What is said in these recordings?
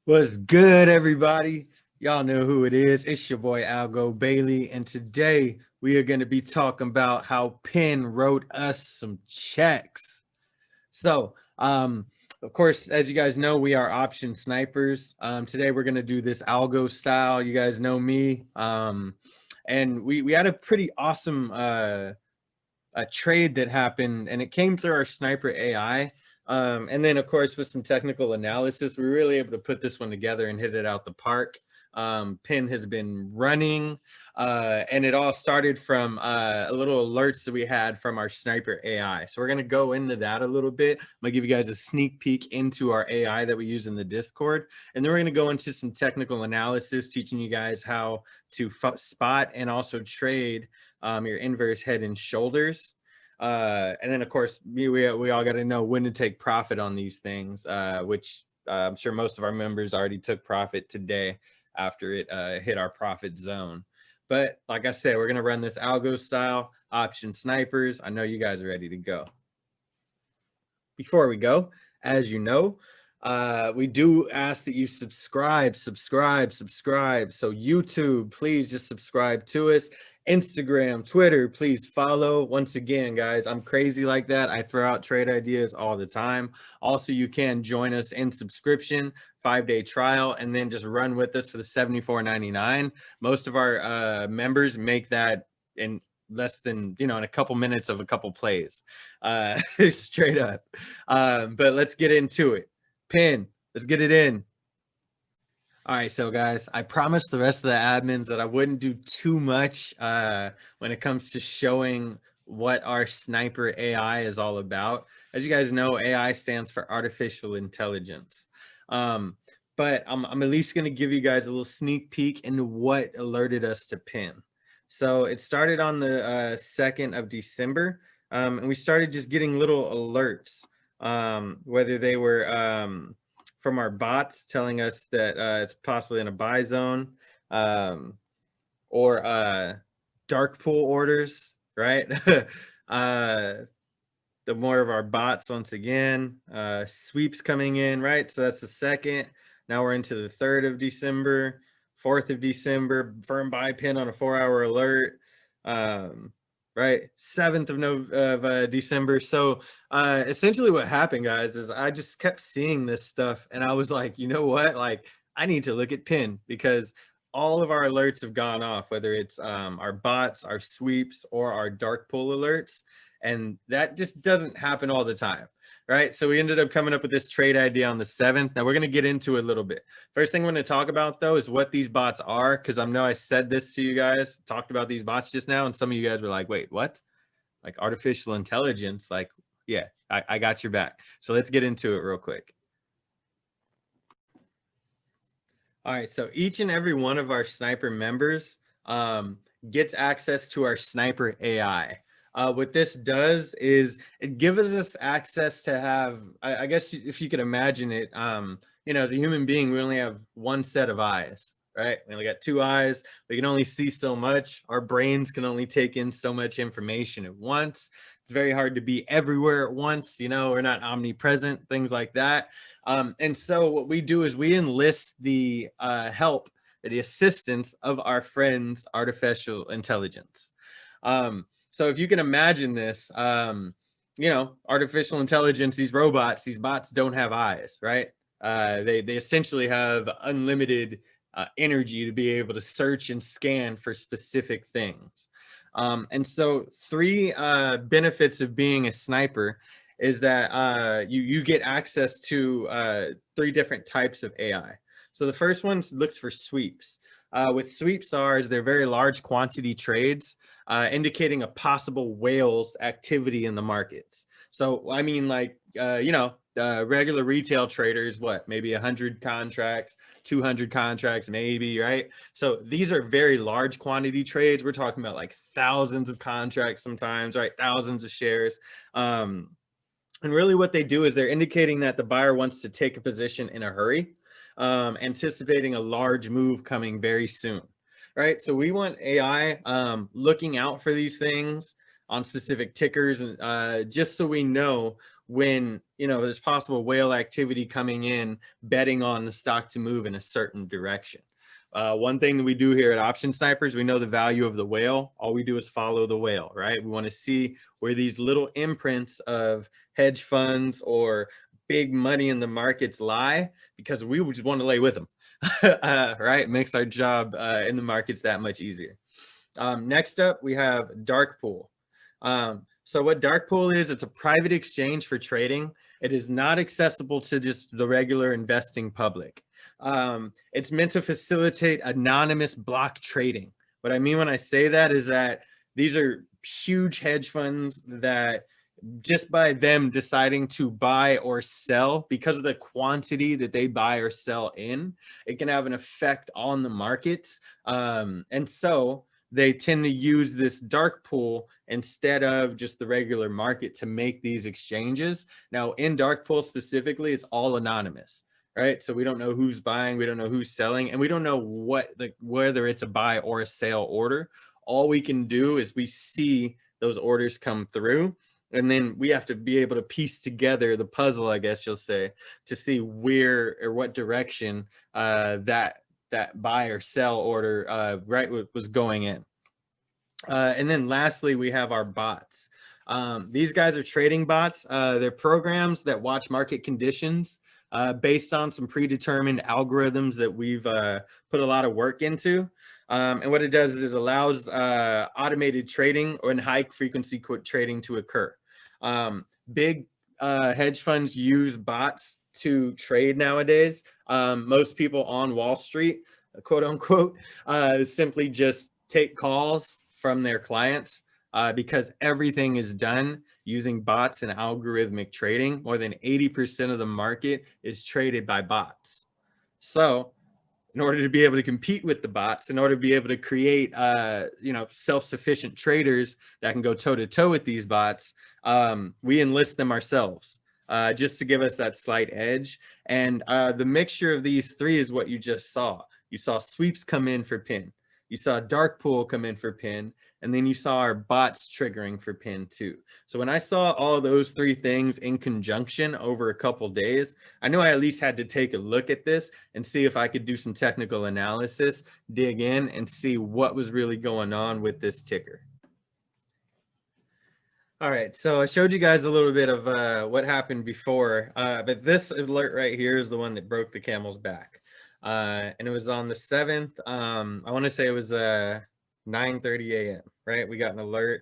What's good, everybody? Y'all know who it is. It's your boy Algo Bailey, and today we are going to be talking about how Penn wrote us some checks. So, of course, as you guys know, we are option snipers. Today we're going to do this algo style. You guys know me, and we had a pretty awesome a trade that happened, and it came through our sniper AI. And then, of course, with some technical analysis, we were really able to put this one together and hit it out the park. PENN has been running, and it all started from a little alerts that we had from our sniper AI. So we're going to go into that a little bit. I'm going to give you guys a sneak peek into our AI that we use in the Discord. And then we're going to go into some technical analysis, teaching you guys how to spot and also trade your inverse head and shoulders. And then, of course, we all got to know when to take profit on these things, which I'm sure most of our members already took profit today after it hit our profit zone. But like I said, we're going to run this algo style option snipers. I know you guys are ready to go. Before we go, as you know, we do ask that you subscribe. So YouTube, please just subscribe to us. Instagram, Twitter, please follow. Once again, guys, I'm crazy like that. I throw out trade ideas all the time. Also, you can join us in subscription, 5-day trial, and then just run with us for the $74.99. Most of our members make that in less than, in a couple minutes of a couple plays, straight up. But let's get into it. PENN, let's get it in. All right, so guys, I promised the rest of the admins that I wouldn't do too much when it comes to showing what our sniper AI is all about. As you guys know, AI stands for artificial intelligence. But I'm at least going to give you guys a little sneak peek into what alerted us to PENN. So it started on the 2nd of December, and we started just getting little alerts, whether they were from our bots telling us that it's possibly in a buy zone, or dark pool orders, right? The more of our bots, once again, sweeps coming in, right? So that's the 2nd. Now we're into the 3rd of December, 4th of December, firm buy pin on a 4-hour alert, right? 7th of December. So essentially what happened, guys, is I just kept seeing this stuff and I was like, you know what? Like, I need to look at PENN because all of our alerts have gone off, whether it's our bots, our sweeps, or our dark pool alerts. And that just doesn't happen all the time, right? So we ended up coming up with this trade idea on the 7th. Now we're going to get into it a little bit. First thing we're going to talk about, though, is what these bots are, because I know I said this to you guys, talked about these bots just now, and some of you guys were like, wait, what? Like artificial intelligence? Like, yeah, I got your back. So let's get into it real quick. All right, so each and every one of our sniper members gets access to our sniper AI. What this does is it gives us access to have, I guess if you could imagine it, as a human being, we only have one set of eyes, right? We only got 2 eyes. We can only see so much. Our brains can only take in so much information at once. It's very hard to be everywhere at once. We're not omnipresent, things like that. And so what we do is we enlist the help, the assistance of our friends' artificial intelligence. So if you can imagine this, artificial intelligence, these robots, these bots don't have eyes, right? They essentially have unlimited energy to be able to search and scan for specific things. And so 3 benefits of being a sniper is that you get access to 3 different types of AI. So the first one looks for sweeps. What sweeps are is they're very large quantity trades, indicating a possible whales activity in the markets. So I mean, like, regular retail traders, maybe 100 contracts, 200 contracts, maybe, right? So these are very large quantity trades. We're talking about like thousands of contracts sometimes, right? Thousands of shares. And really what they do is they're indicating that the buyer wants to take a position in a hurry, anticipating a large move coming very soon, right? So we want AI looking out for these things on specific tickers, and just so we know when, there's possible whale activity coming in, betting on the stock to move in a certain direction. One thing that we do here at Option Snipers, we know the value of the whale. All we do is follow the whale, right? We want to see where these little imprints of hedge funds or big money in the markets lie, because we just want to lay with them, right? Makes our job in the markets that much easier. Next up, we have dark pool. So what dark pool is, it's a private exchange for trading. It is not accessible to just the regular investing public. It's meant to facilitate anonymous block trading. What I mean when I say that is that these are huge hedge funds that just by them deciding to buy or sell, because of the quantity that they buy or sell in, it can have an effect on the markets. And so they tend to use this dark pool instead of just the regular market to make these exchanges. Now, in dark pool specifically, it's all anonymous, right? So we don't know who's buying, we don't know who's selling, and we don't know whether it's a buy or a sale order. All we can do is we see those orders come through, and then we have to be able to piece together the puzzle, I guess you'll say, to see where or what direction that buy or sell order was going in. And then lastly, we have our bots. These guys are trading bots. They're programs that watch market conditions based on some predetermined algorithms that we've put a lot of work into. And what it does is it allows automated trading or in high frequency trading to occur. Big hedge funds use bots to trade nowadays. Most people on Wall Street, quote unquote, simply just take calls from their clients because everything is done using bots and algorithmic trading. More than 80% of the market is traded by bots. So in order to be able to compete with the bots, in order to be able to create, self-sufficient traders that can go toe-to-toe with these bots, we enlist them ourselves just to give us that slight edge. And the mixture of these three is what you just saw. You saw sweeps come in for PENN. You saw dark pool come in for PENN, and then you saw our bots triggering for PENN too. So when I saw all those three things in conjunction over a couple days, I knew I at least had to take a look at this and see if I could do some technical analysis, dig in, and see what was really going on with this ticker. All right, so I showed you guys a little bit of what happened before, but this alert right here is the one that broke the camel's back. And it was on the 7th. I want to say it was 9:30 a.m. Right? We got an alert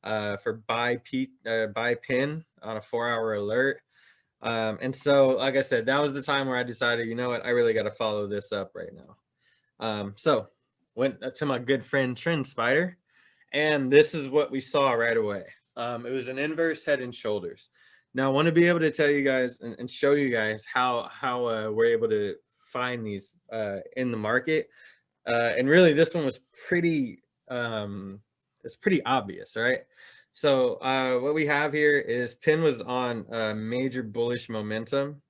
for buy PENN on a 4-hour alert. And so, like I said, that was the time where I decided, you know what, I really got to follow this up right now. So went to my good friend Trend Spider, and this is what we saw right away. It was an inverse head and shoulders. Now I want to be able to tell you guys and show you guys how we're able to find these in the market. And really this one was pretty it's pretty obvious, right? So what we have here is PENN was on major bullish momentum,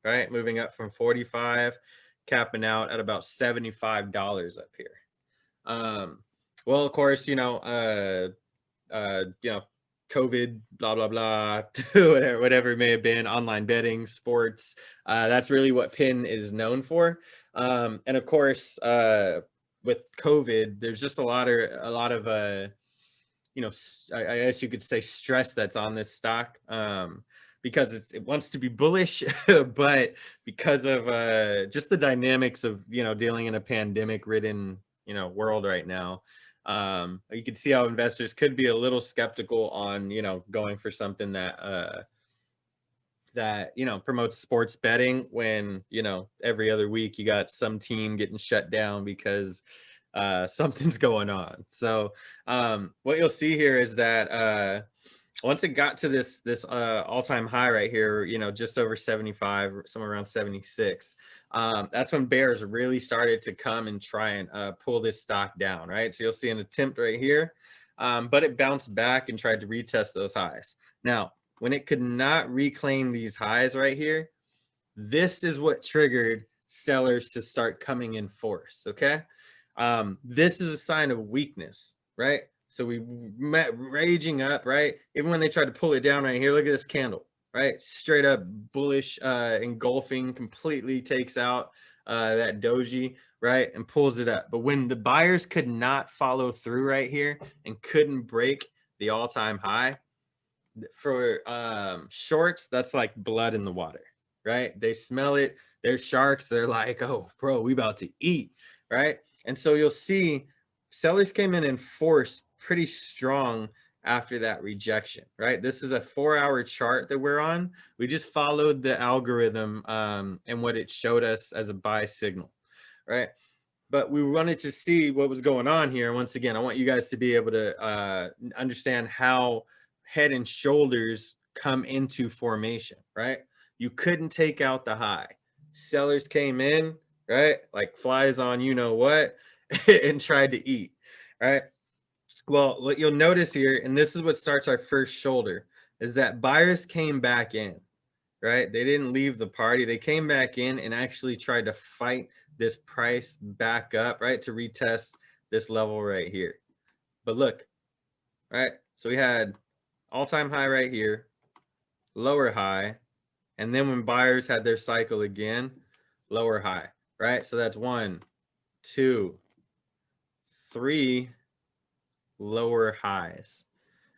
right? Moving up from 45, capping out at about $75 up here. Well, of course, COVID, blah, blah, blah, whatever it may have been, online betting, sports. That's really what PENN is known for. And of course, with COVID, there's just a lot of I guess you could say stress that's on this stock because it wants to be bullish, but because of just the dynamics of, dealing in a pandemic-ridden, world right now. You can see how investors could be a little skeptical on, going for something that promotes sports betting when, every other week you got some team getting shut down because something's going on. So what you'll see here is that once it got to this all-time high right here, just over 75, somewhere around 76, that's when bears really started to come and try and pull this stock down, right? So you'll see an attempt right here, but it bounced back and tried to retest those highs. Now, when it could not reclaim these highs right here, this is what triggered sellers to start coming in force, okay? This is a sign of weakness, right? So we met raging up, right? Even when they tried to pull it down right here, look at this candle, right? Straight up bullish, engulfing, completely takes out that doji, right? And pulls it up. But when the buyers could not follow through right here and couldn't break the all-time high, for shorts, that's like blood in the water, right? They smell it. They're sharks. They're like, oh, bro, we about to eat, right? And so you'll see sellers came in force pretty strong after that rejection, right? This is a 4-hour chart that we're on. We just followed the algorithm and what it showed us as a buy signal, right? But we wanted to see what was going on here. Once again, I want you guys to be able to understand how head and shoulders come into formation, right? You couldn't take out the high. Sellers came in, right? Like flies on you know what, and tried to eat, right? Well, what you'll notice here, and this is what starts our first shoulder, is that buyers came back in, right? They didn't leave the party. They came back in and actually tried to fight this price back up, right? To retest this level right here. But look, right? So we had all-time high right here, lower high, and then when buyers had their cycle again, lower high, right? So that's 1, 2, 3 lower highs,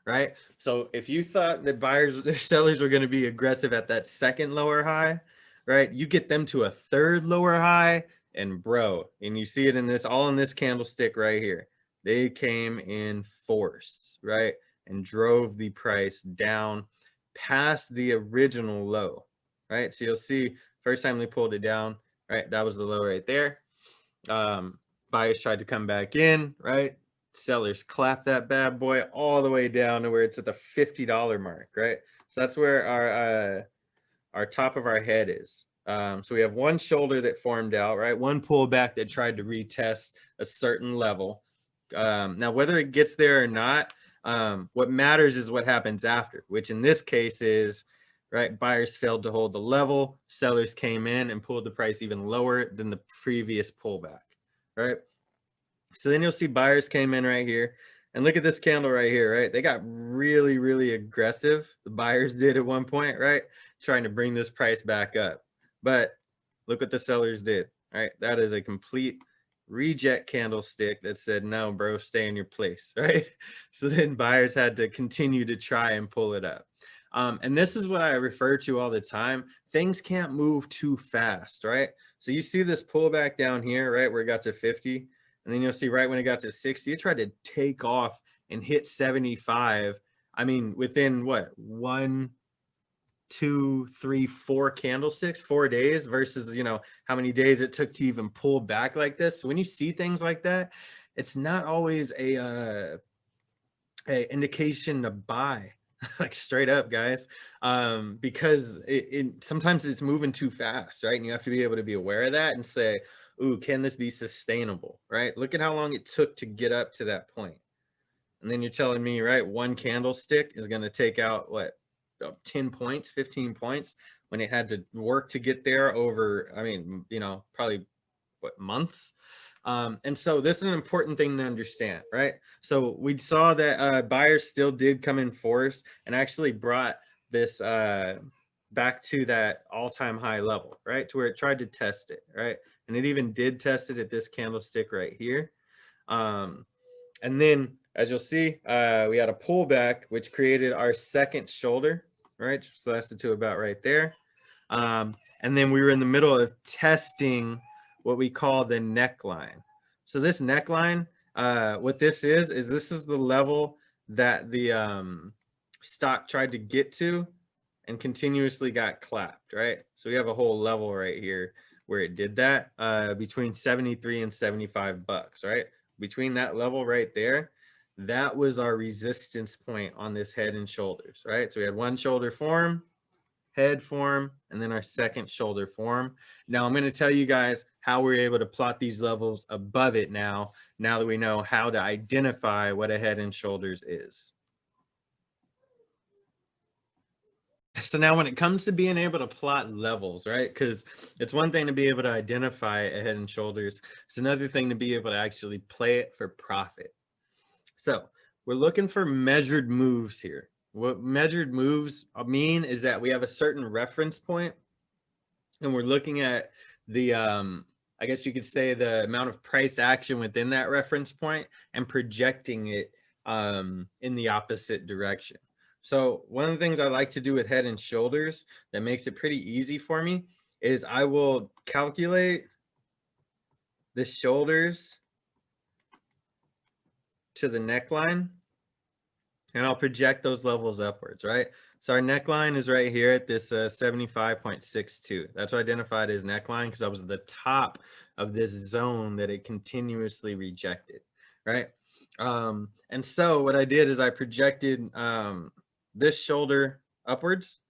right? So if you thought that buyers, their sellers were going to be aggressive at that second lower high, right? You get them to a third lower high, and bro, and you see it in this, all in this candlestick right here. They came in force, right? And drove the price down past the original low, right? So you'll see first time they pulled it down, right? That was the low right there. Buyers tried to come back in, right? Sellers clap that bad boy all the way down to where it's at the $50 mark, right? So that's where our top of our head is. So we have one shoulder that formed out, right? One pullback that tried to retest a certain level. Now, whether it gets there or not, what matters is what happens after, which in this case is, right, buyers failed to hold the level, sellers came in and pulled the price even lower than the previous pullback, right? So then you'll see buyers came in right here. And look at this candle right here, right? They got really, really aggressive. The buyers did at one point, right? Trying to bring this price back up. But look what the sellers did, right? That is a complete reject candlestick that said, no, bro, stay in your place, right? So then buyers had to continue to try and pull it up. And this is what I refer to all the time. Things can't move too fast, right? So you see this pullback down here, right, where it got to 50. And then you'll see right when it got to 60, it tried to take off and hit 75. I mean, within what, 1, 2, 3, 4 candlesticks, 4 days versus, you know, how many days it took to even pull back like this. So when you see things like that, it's not always a indication to buy. Like straight up, guys, because sometimes it's moving too fast, right? And you have to be able to be aware of that and say, ooh, can this be sustainable, right? Look at how long it took to get up to that point. And then you're telling me, right, one candlestick is going to take out what, 10 points, 15 points when it had to work to get there over, I mean, you know, probably what, months. And so this is an important thing to understand, right? So we saw that buyers still did come in force and actually brought this back to that all-time high level, right? To where it tried to test it, right? And it even did test it at this candlestick right here. And then as you'll see, we had a pullback, which created our second shoulder, right? So that's the two about right there. And then we were in the middle of testing what we call the neckline. So this neckline, what this is this is the level that the stock tried to get to and continuously got clapped, right? So we have a whole level right here where it did that between 73 and 75 bucks, right? Between that level right there, that was our resistance point on this head and shoulders, right? So we had one shoulder form, head form, and then our second shoulder form. Now I'm going to tell you guys how we're able to plot these levels above it now that we know how to identify what a head and shoulders is. So now when it comes to being able to plot levels, right? Because it's one thing to be able to identify a head and shoulders. It's another thing to be able to actually play it for profit. So we're looking for measured moves here, What measured moves mean is that we have a certain reference point and we're looking at the I guess you could say the amount of price action within that reference point and projecting it in the opposite direction. So one of the things I like to do with Head and Shoulders that makes it pretty easy for me is I will calculate the shoulders to the neckline and I'll project those levels upwards, right? So our neckline is right here at this 75.62. That's what I identified as neckline because I was at the top of this zone that it continuously rejected, right? And so what I did is I projected this shoulder upwards,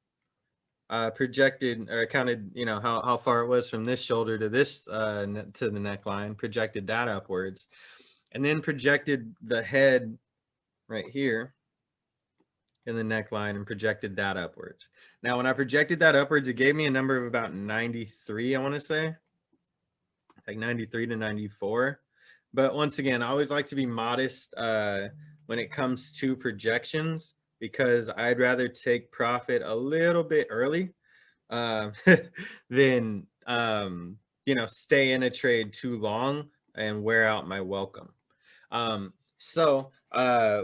projected or counted, you know, how far it was from this shoulder to this to the neckline, projected that upwards, and then projected the head right here in the neckline and projected that upwards. Now, when I projected that upwards, it gave me a number of about 93, I want to say, like 93 to 94. But once again, I always like to be modest when it comes to projections because I'd rather take profit a little bit early than, you know, stay in a trade too long and wear out my welcome. So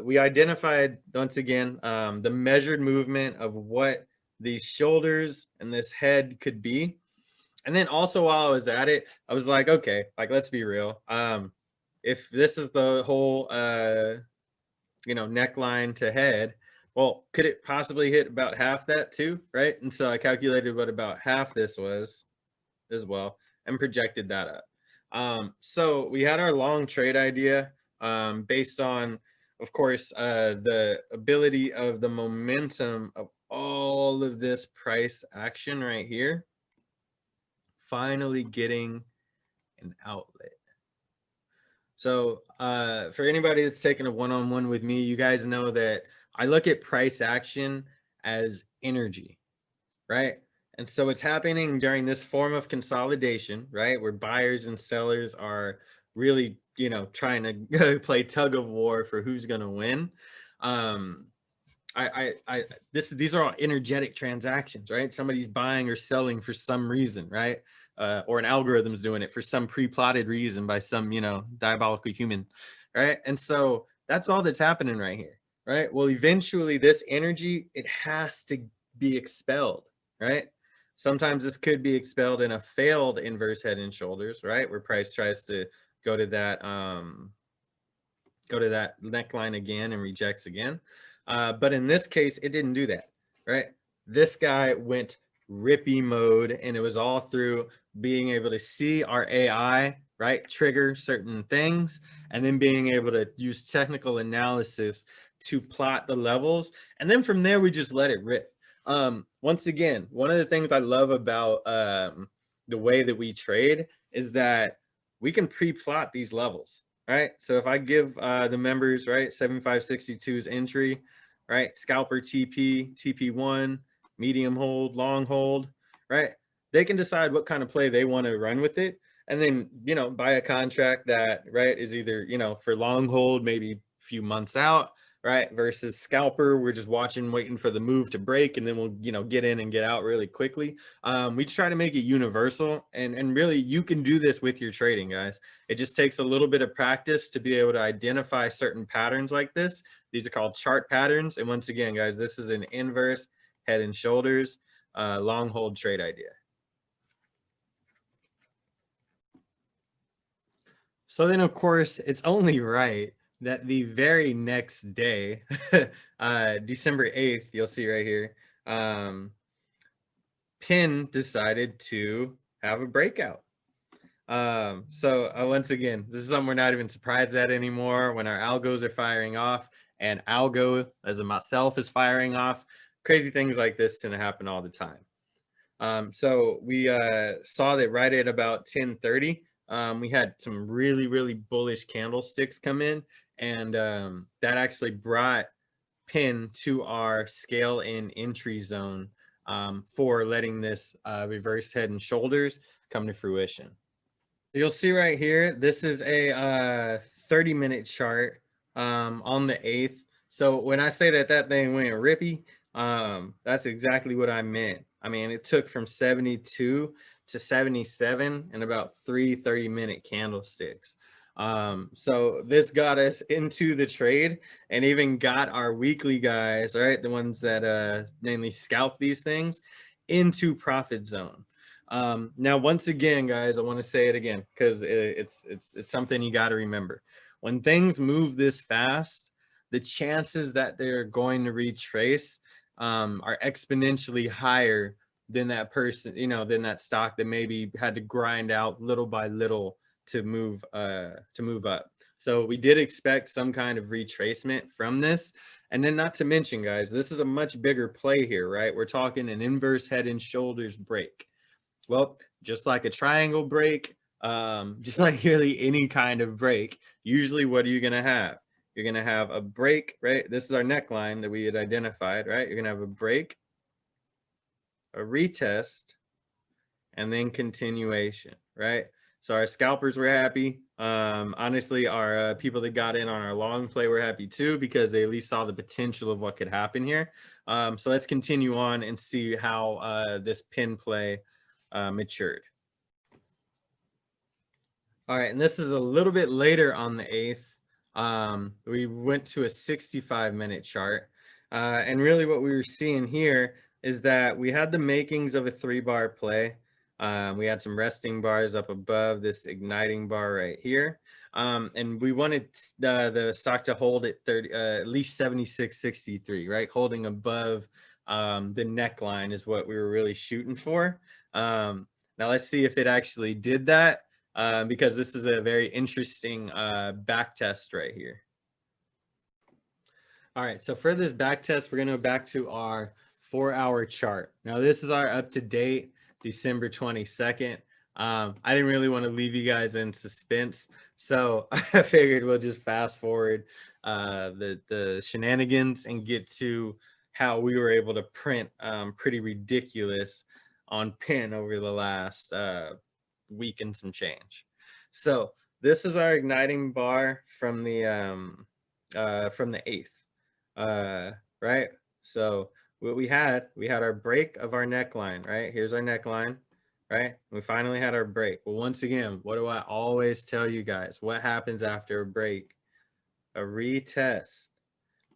we identified, once again, the measured movement of what these shoulders and this head could be. And then also while I was at it, I was like, okay, like, let's be real. If this is the whole, you know, neckline to head, well, could it possibly hit about half that too, right? And so I calculated what about half this was as well and projected that up. So we had our long trade idea based on, of course, the ability of the momentum of all of this price action right here, finally getting an outlet. So for anybody that's taken a one-on-one with me, you guys know that I look at price action as energy, right? And so it's happening during this form of consolidation, right? Where buyers and sellers are really, you know, trying to play tug of war for who's going to win. These are all energetic transactions, right? Somebody's buying or selling for some reason, right? Or an algorithm's doing it for some pre-plotted reason by some, you know, diabolical human, right? And so that's all that's happening right here, right? Well, eventually this energy, it has to be expelled, right? Sometimes this could be expelled in a failed inverse head and shoulders, right? Where price tries to go to that neckline again and rejects again. But in this case, it didn't do that, right? This guy went rippy mode, and it was all through being able to see our AI, right, trigger certain things, and then being able to use technical analysis to plot the levels. And then from there, we just let it rip. Once again, one of the things I love about the way that we trade is that we can pre-plot these levels, right? So if I give the members, right, 7562's entry, right, scalper TP, TP1, medium hold, long hold, right? They can decide what kind of play they want to run with it. And then, you know, buy a contract that, right, is either, you know, for long hold, maybe a few months out, right? Versus scalper, we're just watching, waiting for the move to break, and then we'll, you know, get in and get out really quickly. We try to make it universal, and really you can do this with your trading, guys. It just takes a little bit of practice to be able to identify certain patterns like this. These are called chart patterns. And once again, guys, this is an inverse head and shoulders long hold trade idea. So then, of course, it's only right that the very next day, December 8th, you'll see right here, PENN decided to have a breakout. So once again, this is something we're not even surprised at anymore when our algos are firing off and algo as in myself is firing off. Crazy things like this tend to happen all the time. So we saw that right at about 10:30, we had some really, really bullish candlesticks come in, and that actually brought PENN to our scale in entry zone for letting this reverse head and shoulders come to fruition. You'll see right here, this is a 30-minute chart on the 8th. So when I say that that thing went rippy, that's exactly what I meant. I mean, it took from 72 to 77 in about 3 30-minute candlesticks. So this got us into the trade and even got our weekly guys, right? The ones that mainly scalp these things into profit zone. Now, once again, guys, I want to say it again because it's something you got to remember. When things move this fast, the chances that they're going to retrace are exponentially higher than that person, than that stock that maybe had to grind out little by little to move up. So we did expect some kind of retracement from this. And then not to mention, guys, this is a much bigger play here, right? We're talking an inverse head and shoulders break. Well, just like a triangle break, just like really any kind of break, usually what are you going to have? You're going to have a break, right? This is our neckline that we had identified, right? You're going to have a break, a retest, and then continuation, right? So our scalpers were happy. Honestly, our people that got in on our long play were happy too, because they at least saw the potential of what could happen here. So let's continue on and see how this pin play matured. All right, and this is a little bit later on the 8th. We went to a 65-minute chart. And really what we were seeing here is that we had the makings of a 3-bar play. We had some resting bars up above this igniting bar right here. And we wanted the stock to hold at at least 76.63, right? Holding above the neckline is what we were really shooting for. Now let's see if it actually did that. Because this is a very interesting back test right here. All right, so for this back test, we're going to go back to our 4-hour chart. Now, this is our up-to-date December 22nd. I didn't really want to leave you guys in suspense, so I figured we'll just fast forward the shenanigans and get to how we were able to print pretty ridiculous on PENN over the last week and some change. So this is our igniting bar from the 8th, right? So what we had our break of our neckline, right? Here's our neckline, right? We finally had our break. Well, once again, what do I always tell you guys? What happens after a break? A retest,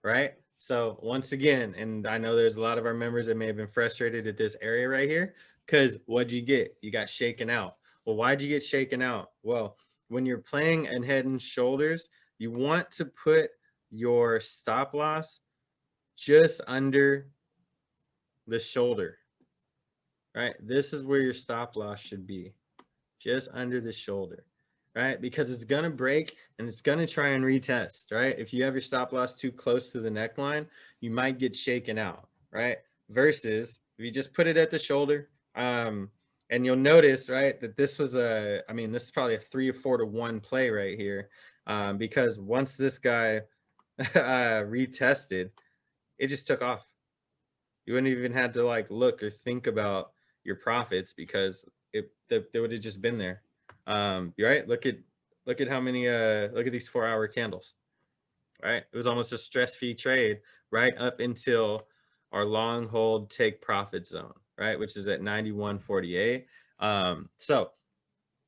right? So once again, and I know there's a lot of our members that may have been frustrated at this area right here, because what'd you get? You got shaken out. Well, why'd you get shaken out? Well, when you're playing in head and shoulders, you want to put your stop loss just under the shoulder, right? This is where your stop loss should be, just under the shoulder, right? Because it's going to break and it's going to try and retest, right? If you have your stop loss too close to the neckline, you might get shaken out, right? Versus if you just put it at the shoulder, and you'll notice, right, that this was this is probably a 3 or 4 to 1 play right here, because once this guy retested, it just took off. You wouldn't even had to like look or think about your profits because they would have just been there. Right? Look at how many look at these 4-hour candles. Right? It was almost a stress-free trade right up until our long hold take profit zone, right? Which is at 91.48. So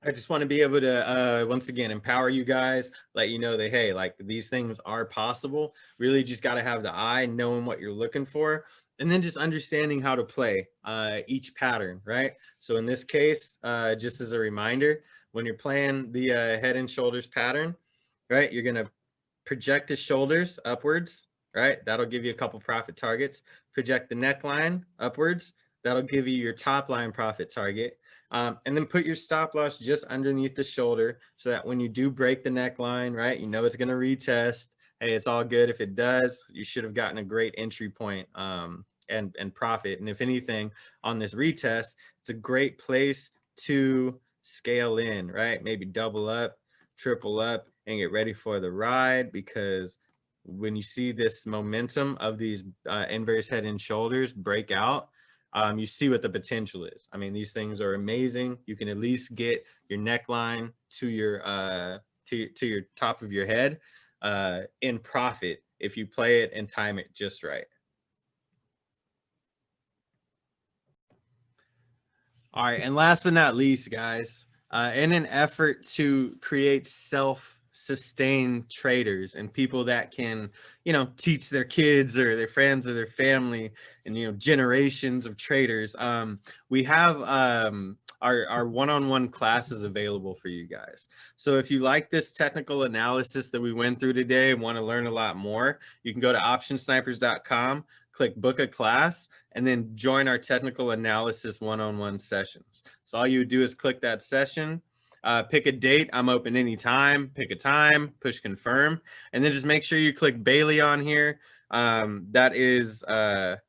I just want to be able to once again empower you guys, let you know that hey, like these things are possible. Really just got to have the eye, knowing what you're looking for, and then just understanding how to play each pattern, right? So in this case, just as a reminder, when you're playing the head and shoulders pattern, right, you're gonna project the shoulders upwards, right? That'll give you a couple profit targets. Project the neckline upwards. That'll give you your top line profit target. And then put your stop loss just underneath the shoulder so that when you do break the neckline, right, you know it's going to retest. Hey, it's all good. If it does, you should have gotten a great entry point and profit. And if anything, on this retest, it's a great place to scale in, right? Maybe double up, triple up, and get ready for the ride, because when you see this momentum of these inverse head and shoulders break out, you see what the potential is. I mean, these things are amazing. You can at least get your neckline to your to your top of your head in profit if you play it and time it just right. All right, and last but not least, guys, in an effort to create self-sustained traders and people that can, teach their kids or their friends or their family and generations of traders, we have our one-on-one classes available for you guys. So if you like this technical analysis that we went through today and want to learn a lot more, you can go to optionsnipers.com, click book a class, and then join our technical analysis one-on-one sessions. So all you would do is click that session, pick a date. I'm open anytime. Pick a time, push confirm, and then just make sure you click Bailey on here. That is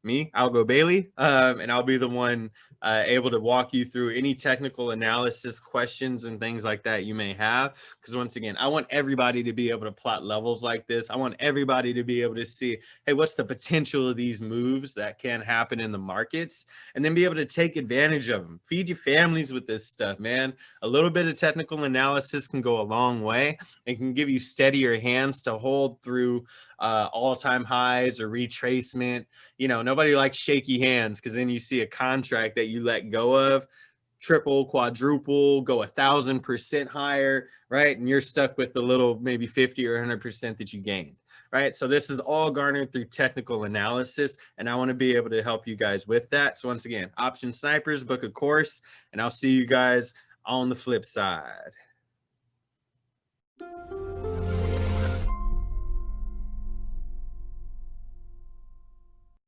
me, Algo Bailey, and I'll be the one able to walk you through any technical analysis questions and things like that you may have. Because once again, I want everybody to be able to plot levels like this. I want everybody to be able to see, hey, what's the potential of these moves that can happen in the markets, and then be able to take advantage of them. Feed your families with this stuff, man. A little bit of technical analysis can go a long way and can give you steadier hands to hold through all-time highs or retracement. Nobody likes shaky hands, because then you see a contract that you let go of triple, quadruple, go 1,000% higher, right? And you're stuck with the little maybe 50 or 100% that you gained, right? So this is all garnered through technical analysis, and I want to be able to help you guys with that. So once again, Option Snipers, book a course, and I'll see you guys on the flip side.